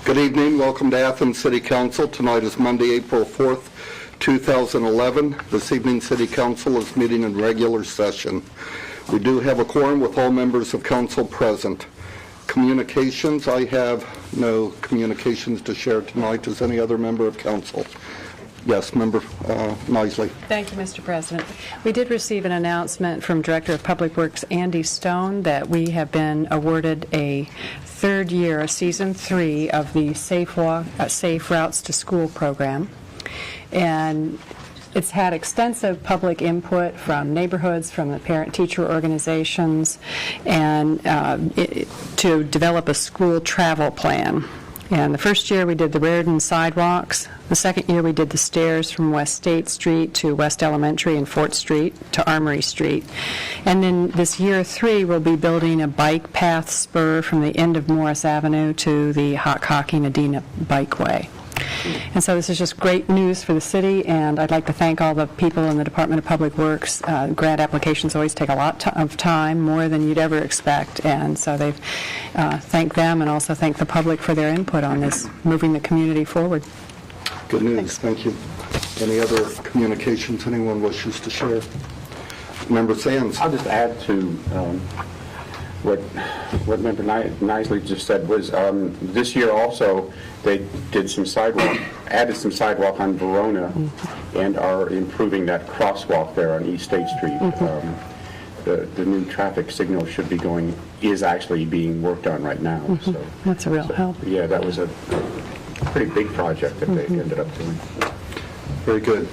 Good evening. Welcome to Athens City Council. Tonight is Monday, April 4th, 2011. This evening, City Council is meeting in regular session. We do have a quorum with all members of council present. Communications, I have no communications to share tonight. Does any other member of council? Yes, Member Nisley. Thank you, Mr. President. We did receive an announcement from Director of Public Works Andy Stone that we have been awarded a third year, Season 3 of the Safe Routes to School program. And it's had extensive public input from neighborhoods, from the parent-teacher organizations, and to develop a school travel plan. And the first year we did the Raritan sidewalks. The second year we did the stairs from West State Street to West Elementary and Fort Street to Armory Street. And then this year 3 we'll be building a bike path spur from the end of Morris Avenue to the Hockey-Nadina Bikeway. And so this is just great news for the city, and I'd like to thank all the people in the Department of Public Works. Grant applications always take a lot of time, more than you'd ever expect, and so they've thanked them and also thank the public for their input on this, moving the community forward. Good news. Thank you. Any other communications anyone wishes to share? Member Sands. I'll just add to what Member Nisley just said was this year also they did some sidewalk, added some sidewalk on Verona, and are improving that crosswalk there on East State Street. The new traffic signal is actually being worked on right now. So That's a real help. Yeah, that was a pretty big project that they ended up doing. Very good.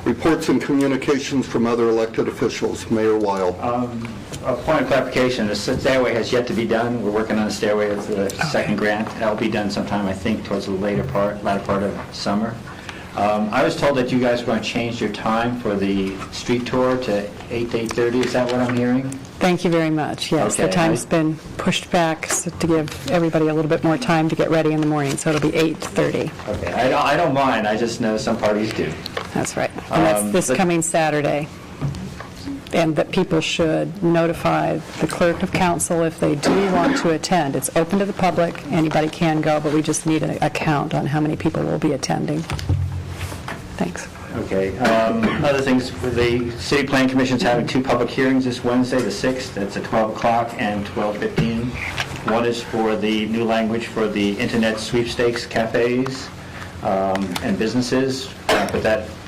Reports and communications from other elected officials. Mayor Weil. A point of clarification, the stairway has yet to be done. We're working on the stairway of the second grant. That'll be done sometime, I think, towards the latter part of summer. I was told that you guys were going to change your time for the street tour to 8 to 8:30. Is that what I'm hearing? Thank you very much. Yes, Okay. the time's been pushed back to give everybody a little bit more time to get ready in the morning, so it'll be 8:30. Okay, I don't mind. I just know some parties do. That's right. And that's this coming Saturday. And that people should notify the clerk of council if they do want to attend. It's open to the public. Anybody can go, but we just need a count on how many people will be attending. Thanks. Okay. Other things, the City Planning Commission's having 2 public hearings this Wednesday, the 6th. That's at 12 o'clock and 12:15. One is for the new language for the Internet sweepstakes cafes and businesses.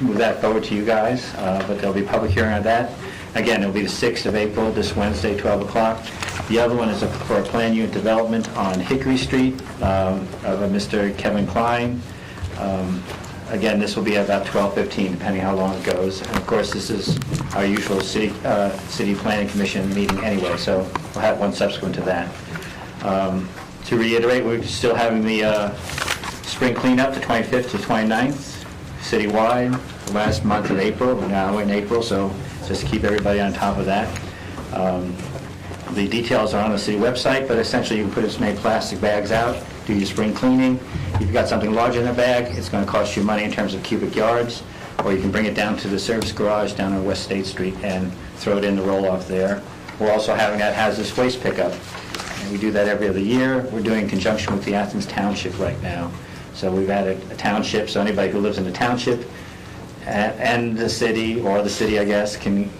Move that forward to you guys, but there'll be a public hearing on that. Again, it'll be the 6th of April, this Wednesday, 12 o'clock. The other one is for a plan unit development on Hickory Street of Mr. Kevin Klein. Again, this will be about 12:15, depending how long it goes. And of course, this is our usual City Planning Commission meeting anyway, so we'll have one subsequent to that. To reiterate, we're still having the spring cleanup, the 25th to 29th, citywide, the last month of April. We're now in April, so just to keep everybody on top of that. The details are on the city website, but essentially you can put as many plastic bags out, do your spring cleaning. If you've got something larger in a bag, it's going to cost you money in terms of cubic yards, or you can bring it down to the service garage down on West State Street and throw it in the roll-off there. We're also having that hazardous waste pickup. And we do that every other year. We're doing in conjunction with the Athens Township right now. So we've added a township, so anybody who lives in the township and the city, or the city, I guess, can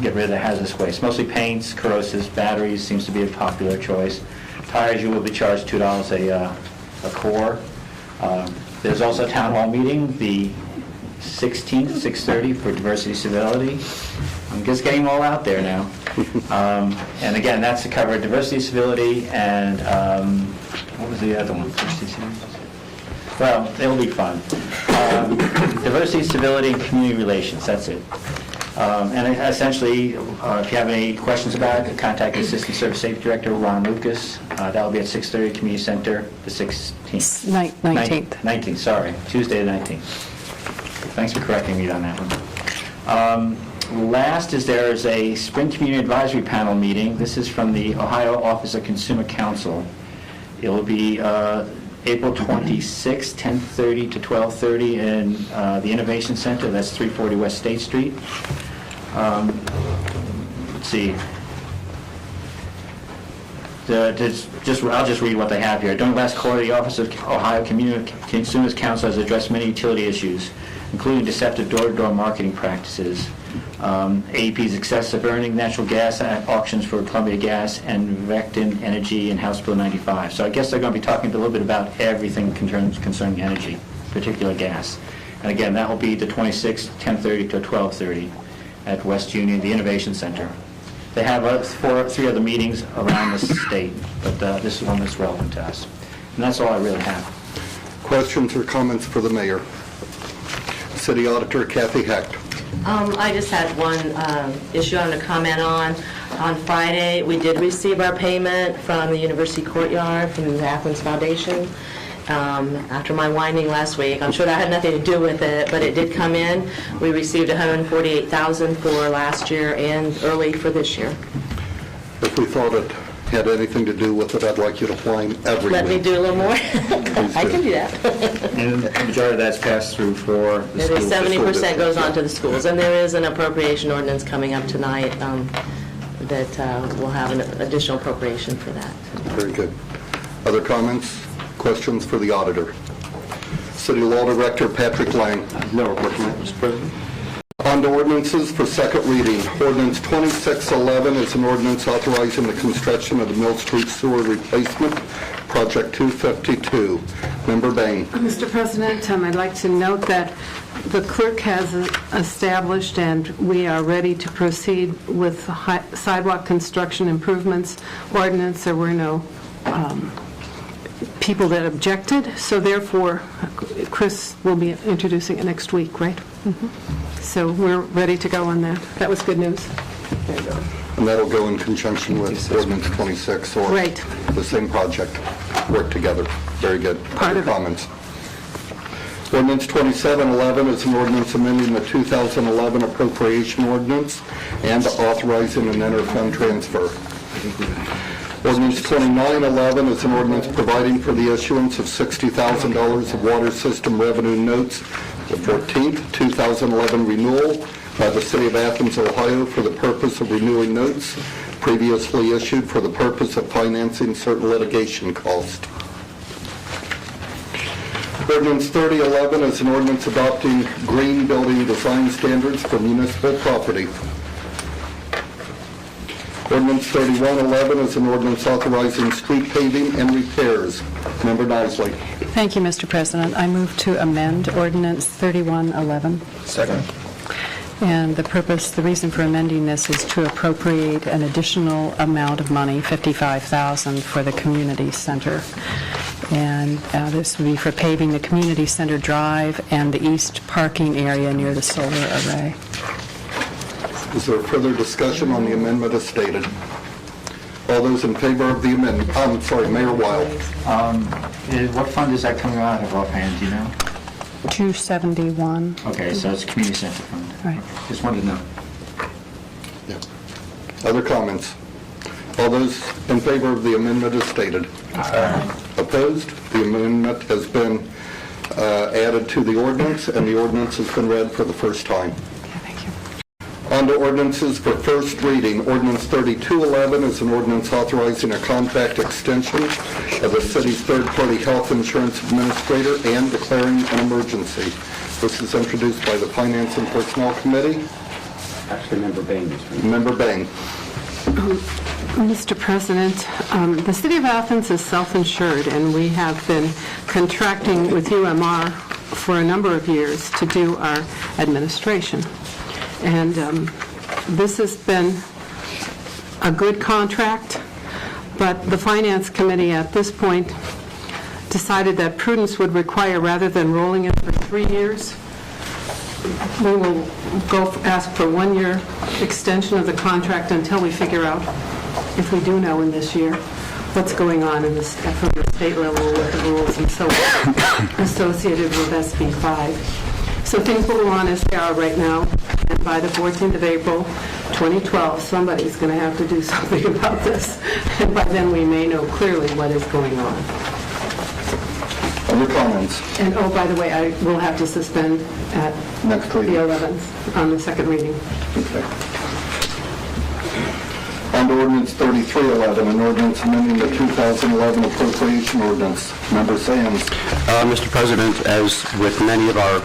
get rid of the hazardous waste. Mostly paints, corrosives, batteries seems to be a popular choice. Tires, you will be charged $2 a core. There's also a town hall meeting, the 16th, 6:30 for diversity civility. I'm just getting them all out there now. And again, that's to cover diversity, civility, and what was the other one? Well, it'll be fun. Diversity, civility, and community relations, that's it. And essentially, if you have any questions about it, contact the Assistant Service Safety Director, Ron Lucas. That will be at 6:30 Community Center, the 16th. 19th. 19th, sorry. Tuesday the 19th. Thanks for correcting me on that one. Last there is a Spring Community Advisory Panel meeting. This is from the Ohio Office of Consumer Counsel. It will be April 26, 10:30 to 12:30 in the Innovation Center. That's 340 West State Street. Let's see. I'll just read what they have here. During the last quarter, the Office of Ohio Consumers Council has addressed many utility issues, including deceptive door-to-door marketing practices, AEP's excessive earning, natural gas auctions for Columbia Gas, and Vectin Energy and House Bill 95. So I guess they're going to be talking a little bit about everything concerning energy, particularly gas. And again, that will be the 26th, 10:30 to 12:30 at West Union, the Innovation Center. They have three other meetings around the state, but this is one that's relevant to us. And that's all I really have. Questions or comments for the mayor? City Auditor Kathy Hecht. I just had one issue I want to comment on. On Friday, we did receive our payment from the University Courtyard, from the Athens Foundation. After my whining last week, I'm sure that had nothing to do with it, but it did come in. We received $148,000 for last year and early for this year. If we thought it had anything to do with it, I'd like you to whine every Let me week. do a little more. I do. can do that. And the majority of that's passed through for the It is schools. 70% goes on to the schools, and there is an appropriation ordinance coming up tonight that will have an additional appropriation for that. Very good. Other comments, questions for the auditor? City Law Director Patrick Lang. No report tonight, Mr. President. On to ordinances for second reading. Ordinance 2611 is an ordinance authorizing the construction of the Mill Street Sewer Replacement, Project 252. Member Bain. Mr. President, I'd like to note that the clerk has established and we are ready to proceed with sidewalk construction improvements ordinance. There were no people that objected, so therefore Chris will be introducing it next week, right? So we're ready to go on that. That was good news. There you go. And that'll go in conjunction with ordinance 26, or Right. the same project, work together. Very good. Part Other of it. comments? Ordinance 2711 is an ordinance amending the 2011 appropriation ordinance and authorizing an interfund transfer. Ordinance 2911 is an ordinance providing for the issuance of $60,000 of water system revenue notes, the 14th 2011 renewal by the City of Athens, Ohio, for the purpose of renewing notes previously issued for the purpose of financing certain litigation costs. Ordinance 3011 is an ordinance adopting green building design standards for municipal property. Ordinance 3111 is an ordinance authorizing street paving and repairs. Member Nisley. Thank you, Mr. President. I move to amend Ordinance 3111. Second. And the reason for amending this is to appropriate an additional amount of money, $55,000, for the community center. And this would be for paving the community center drive and the east parking area near the solar array. Is there further discussion on the amendment as stated? All those in favor of the amendment, Mayor Weil. What fund is that coming out of offhand, do you know? 271. Okay, so it's a community center fund. Right. Just wanted to know. Other comments? All those in favor of the amendment as stated? Opposed? The amendment has been added to the ordinance, and the ordinance has been read for the first time. Thank you. On to ordinances for first reading. Ordinance 3211 is an ordinance authorizing a contract extension of the city's third-party health insurance administrator and declaring an emergency. This is introduced by the Finance and Personnel Committee. Actually, Member Bain is. Member Bain. Mr. President, the City of Athens is self-insured, and we have been contracting with UMR for a number of years to do our administration. And this has been a good contract, but the Finance Committee at this point decided that prudence would require, rather than rolling it for 3 years, we will ask for 1 year extension of the contract until we figure out, if we do know in this year, what's going on in this, from the state level with the rules and so on associated with SB 5. So things will go on as they are right now, and by the 14th of April, 2012, somebody's going to have to do something about this, and by then we may know clearly what is going on. Other comments? And, oh, by the way, I will have to suspend at Next the reading. 11th on the second reading. Okay. On On to ordinance 3311, an ordinance amending the 2011 appropriation ordinance. Member Sands. Mr. President, as with many of our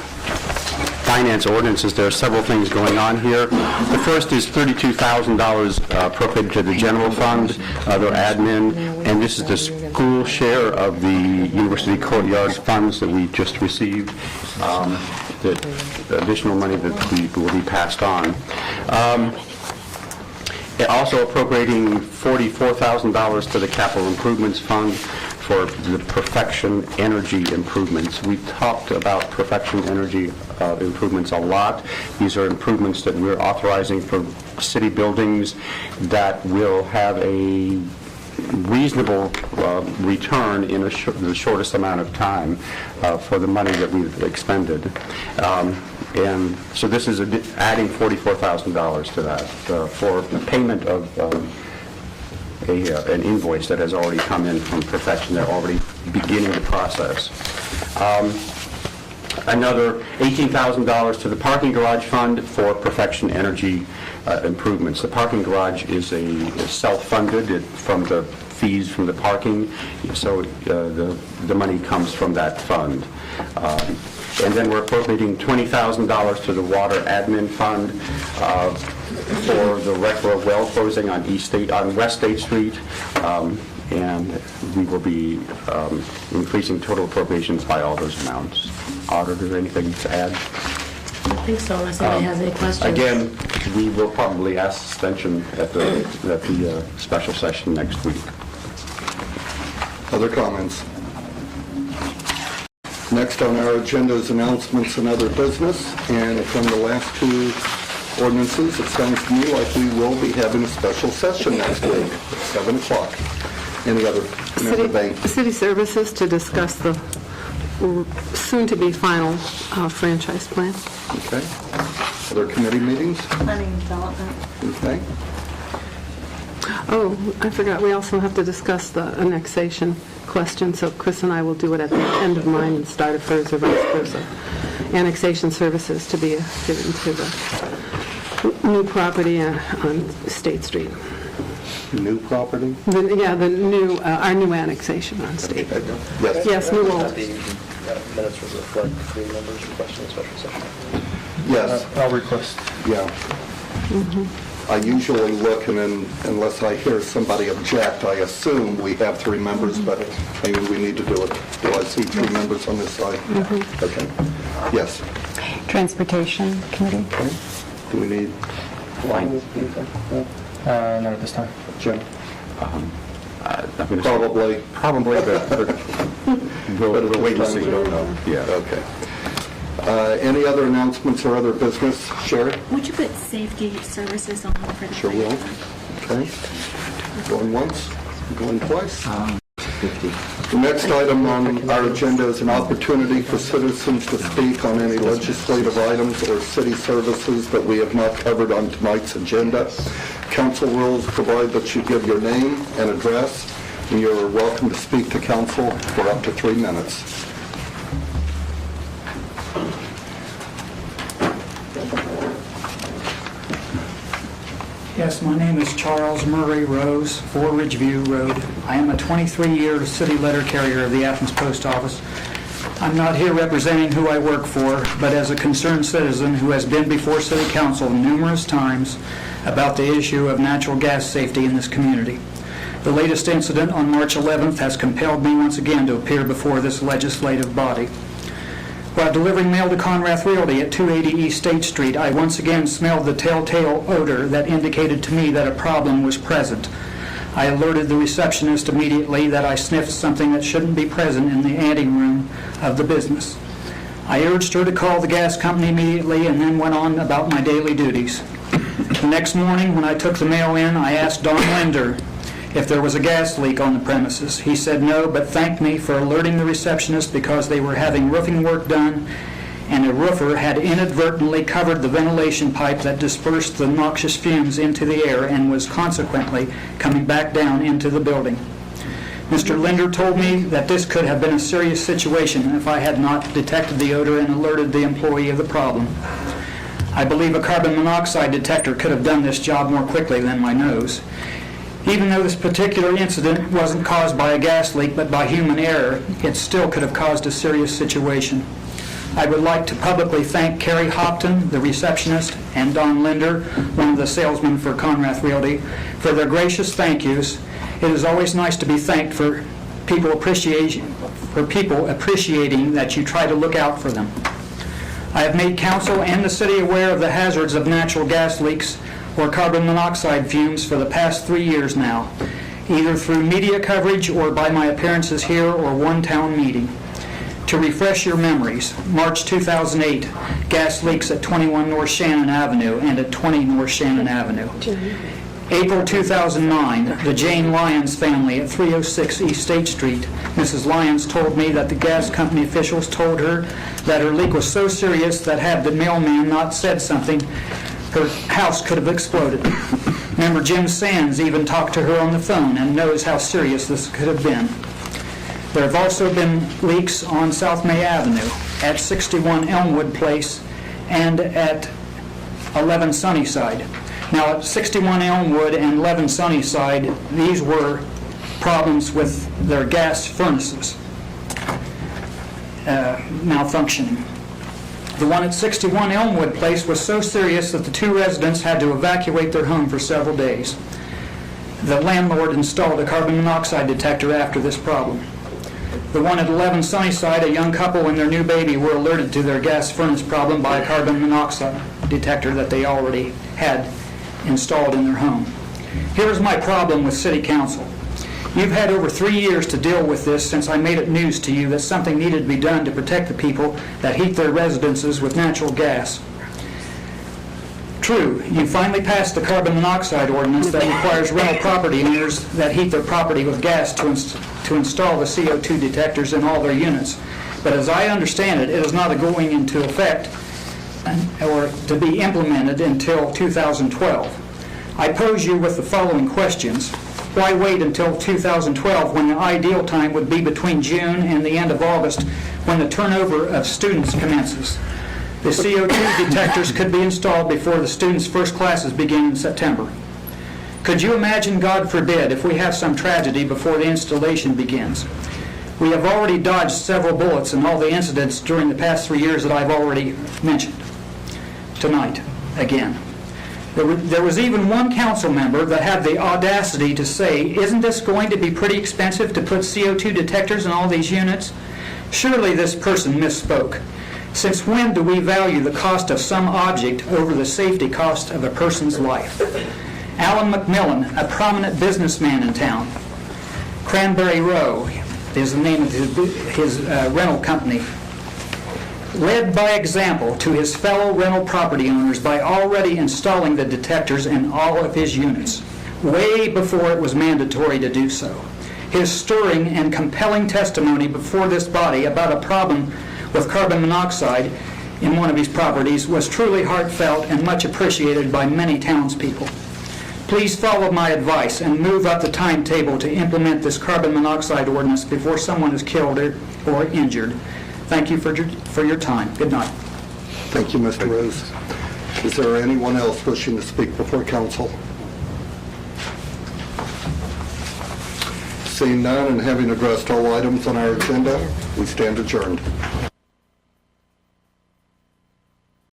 finance ordinances, there are several things going on here. The first is $32,000 appropriated to the general fund, their admin, and this is the school share of the University Courtyard funds that we just received, the additional money that will be passed on. Also appropriating $44,000 to the capital improvements fund for the Perfection Energy improvements. We talked about Perfection Energy improvements a lot. These are improvements that we're authorizing for city buildings that will have a reasonable return in the shortest amount of time for the money that we've expended. And so this is adding $44,000 to that for payment of an invoice that has already come in from Perfection. They're already beginning the process. Another $18,000 to the parking garage fund for Perfection Energy improvements. The parking garage is self-funded from the fees from the parking, so the money comes from that fund. And then we're appropriating $20,000 to the water admin fund for the retro well closing on West State Street, and we will be increasing total appropriations by all those amounts. Auditor, anything to add? I don't think so, unless anybody has any questions. Again, we will probably ask suspension at the special session next week. Other comments? Next on our agenda is announcements and other business, and from the last two ordinances, it sounds to me like we will be having a special session next week at 7 o'clock. Any other? Member Bank. City Services to discuss the soon-to-be final franchise plan. Okay. Other committee meetings? Planning and development. Okay. Oh, I forgot, we also have to discuss the annexation question, so Chris and I will do it at the end of mine and start of hers or vice versa. Annexation services to be given to the new property on State Street. New property? The new, our new annexation on State. Yes. Yes, new old. The minutes will reflect three members requesting a special session. Yes. I'll request. Yeah. I usually look, and then unless I hear somebody object, I assume we have three members, but maybe we need to do it. Do I see three members on this side? Okay. Yes. Transportation Committee? Okay. Do we need Not at this time. Jim? I'm gonna say Probably, but we'll wait and see. don't know. Yeah. Okay. Any other announcements or other business? Sherry? Would you put safety services on for the Sure will. Okay. Going once, going twice. The next item on our agenda is an opportunity for citizens to speak on any legislative items or city services that we have not covered on tonight's agenda. Council rules provide that you give your name and address, and you're welcome to speak to council for up to 3 minutes. Yes, my name is Charles Murray Rose, 4 Ridgeview Road. I am a 23-year city letter carrier of the Athens Post Office. I'm not here representing who I work for, but as a concerned citizen who has been before City Council numerous times about the issue of natural gas safety in this community. The latest incident on March 11th has compelled me once again to appear before this legislative body. While delivering mail to Conrath Realty at 280 East State Street, I once again smelled the telltale odor that indicated to me that a problem was present. I alerted the receptionist immediately that I sniffed something that shouldn't be present in the anteroom of the business. I urged her to call the gas company immediately and then went on about my daily duties. The next morning, when I took the mail in, I asked Don Linder if there was a gas leak on the premises. He said no, but thanked me for alerting the receptionist because they were having roofing work done, and a roofer had inadvertently covered the ventilation pipe that dispersed the noxious fumes into the air and was consequently coming back down into the building. Mr. Linder told me that this could have been a serious situation if I had not detected the odor and alerted the employee of the problem. I believe a carbon monoxide detector could have done this job more quickly than my nose. Even though this particular incident wasn't caused by a gas leak but by human error, it still could have caused a serious situation. I would like to publicly thank Carrie Hopton, the receptionist, and Don Linder, one of the salesmen for Conrath Realty, for their gracious thank yous. It is always nice to be thanked for people appreciating that you try to look out for them. I have made council and the city aware of the hazards of natural gas leaks or carbon monoxide fumes for the past 3 years now, either through media coverage or by my appearances here or one town meeting. To refresh your memories, March 2008, gas leaks at 21 North Shannon Avenue and at 20 North Shannon Avenue. April 2009, the Jane Lyons family at 306 East State Street. Mrs. Lyons told me that the gas company officials told her that her leak was so serious that had the mailman not said something, her house could have exploded. Member Jim Sands even talked to her on the phone and knows how serious this could have been. There have also been leaks on South May Avenue, at 61 Elmwood Place, and at 11 Sunnyside. Now, at 61 Elmwood and 11 Sunnyside, these were problems with their gas furnaces malfunctioning. The one at 61 Elmwood Place was so serious that the 2 residents had to evacuate their home for several days. The landlord installed a carbon monoxide detector after this problem. The one at 11 Sunnyside, a young couple and their new baby were alerted to their gas furnace problem by a carbon monoxide detector that they already had installed in their home. Here's my problem with City Council. You've had over 3 years to deal with this since I made it news to you that something needed to be done to protect the people that heat their residences with natural gas. True, you finally passed the carbon monoxide ordinance that requires rental property owners that heat their property with gas to install the CO2 detectors in all their units. But as I understand it, it is not going into effect or to be implemented until 2012. I pose you with the following questions. Why wait until 2012 when the ideal time would be between June and the end of August when the turnover of students commences? The CO2 detectors could be installed before the students' first classes begin in September. Could you imagine, God forbid, if we have some tragedy before the installation begins? We have already dodged several bullets in all the incidents during the past 3 years that I've already mentioned. Tonight, again. There was even one council member that had the audacity to say, isn't this going to be pretty expensive to put CO2 detectors in all these units? Surely this person misspoke. Since when do we value the cost of some object over the safety cost of a person's life? Alan McMillan, a prominent businessman in town, Cranberry Row is the name of his rental company, led by example to his fellow rental property owners by already installing the detectors in all of his units, way before it was mandatory to do so. His stirring and compelling testimony before this body about a problem with carbon monoxide in one of his properties was truly heartfelt and much appreciated by many townspeople. Please follow my advice and move up the timetable to implement this carbon monoxide ordinance before someone is killed or injured. Thank you for your time. Good night. Thank you, Mr. Rose. Is there anyone else wishing to speak before council? Seeing none and having addressed all items on our agenda, we stand adjourned.